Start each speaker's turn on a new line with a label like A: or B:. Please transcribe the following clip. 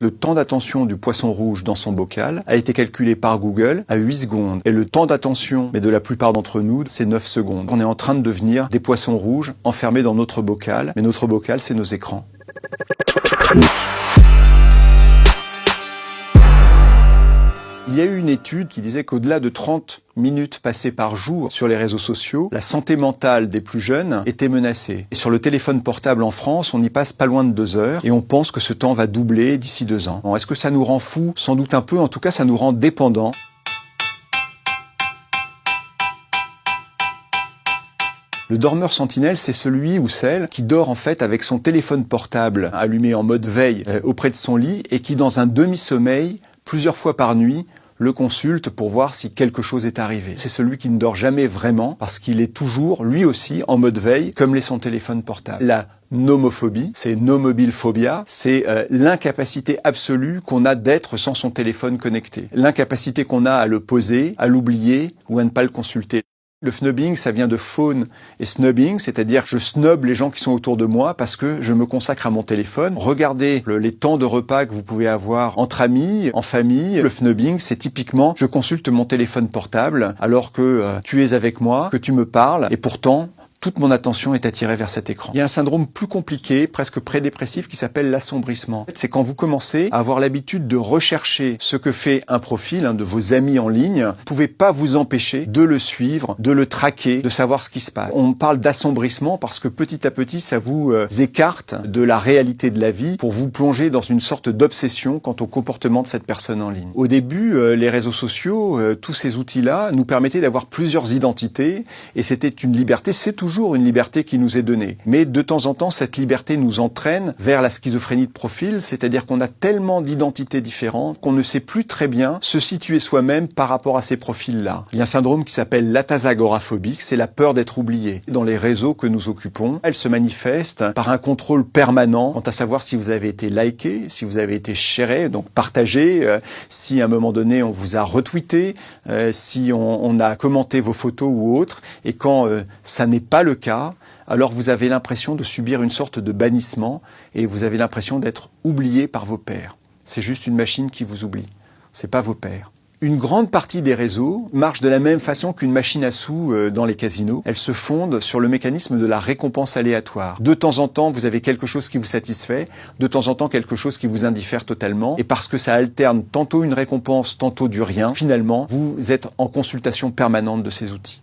A: Le temps d'attention du poisson rouge dans son bocal a été calculé par Google à 8 secondes. Et le temps d'attention, mais de la plupart d'entre nous, c'est 9 secondes. On est en train de devenir des poissons rouges enfermés dans notre bocal. Mais notre bocal, c'est nos écrans. Il y a eu une étude qui disait qu'au-delà de 30 minutes passées par jour sur les réseaux sociaux, la santé mentale des plus jeunes était menacée. Et sur le téléphone portable en France, on y passe pas loin de 2 heures et on pense que ce temps va doubler d'ici 2 ans. Est-ce que ça nous rend fous? Sans doute un peu, en tout cas ça nous rend dépendants. Le dormeur sentinelle, c'est celui ou celle qui dort en fait avec son téléphone portable allumé en mode veille auprès de son lit et qui dans un demi-sommeil, plusieurs fois par nuit, le consulte pour voir si quelque chose est arrivé. C'est celui qui ne dort jamais vraiment parce qu'il est toujours, lui aussi, en mode veille, comme l'est son téléphone portable. La nomophobie, c'est nomobilephobia, c'est l'incapacité absolue qu'on a d'être sans son téléphone connecté. L'incapacité qu'on a à le poser, à l'oublier ou à ne pas le consulter. Le snubbing, ça vient de phone et snubbing, c'est-à-dire je snub les gens qui sont autour de moi parce que je me consacre à mon téléphone. Regardez les temps de repas que vous pouvez avoir entre amis, en famille. Le snubbing, c'est typiquement je consulte mon téléphone portable alors que tu es avec moi, que tu me parles et pourtant toute mon attention est attirée vers cet écran. Il y a un syndrome plus compliqué, presque prédépressif, qui s'appelle l'assombrissement. C'est quand vous commencez à avoir l'habitude de rechercher ce que fait un profil, de vos amis en ligne. Vous ne pouvez pas vous empêcher de le suivre, de le traquer, de savoir ce qui se passe. On parle d'assombrissement parce que petit à petit, ça vous écarte de la réalité de la vie pour vous plonger dans une sorte d'obsession quant au comportement de cette personne en ligne. Au début, les réseaux sociaux, tous ces outils-là, nous permettaient d'avoir plusieurs identités et c'était une liberté, c'est toujours une liberté qui nous est donnée. Mais de temps en temps, cette liberté nous entraîne vers la schizophrénie de profil, c'est-à-dire qu'on a tellement d'identités différentes qu'on ne sait plus très bien se situer soi-même par rapport à ces profils-là. Il y a un syndrome qui s'appelle l'atasagoraphobie, c'est la peur d'être oublié. Dans les réseaux que nous occupons, elle se manifeste par un contrôle permanent quant à savoir si vous avez été liké, si vous avez été sharé, donc partagé, si à un moment donné on vous a retweeté, si on a commenté vos photos ou autres, et quand ça n'est pas le cas, alors vous avez l'impression de subir une sorte de bannissement et vous avez l'impression d'être oublié par vos pairs. C'est juste une machine qui vous oublie, c'est pas vos pairs. Une grande partie des réseaux marche de la même façon qu'une machine à sous dans les casinos. Elle se fonde sur le mécanisme de la récompense aléatoire. De temps en temps, vous avez quelque chose qui vous satisfait, de temps en temps quelque chose qui vous indiffère totalement. Et parce que ça alterne tantôt une récompense, tantôt du rien, finalement, vous êtes en consultation permanente de ces outils.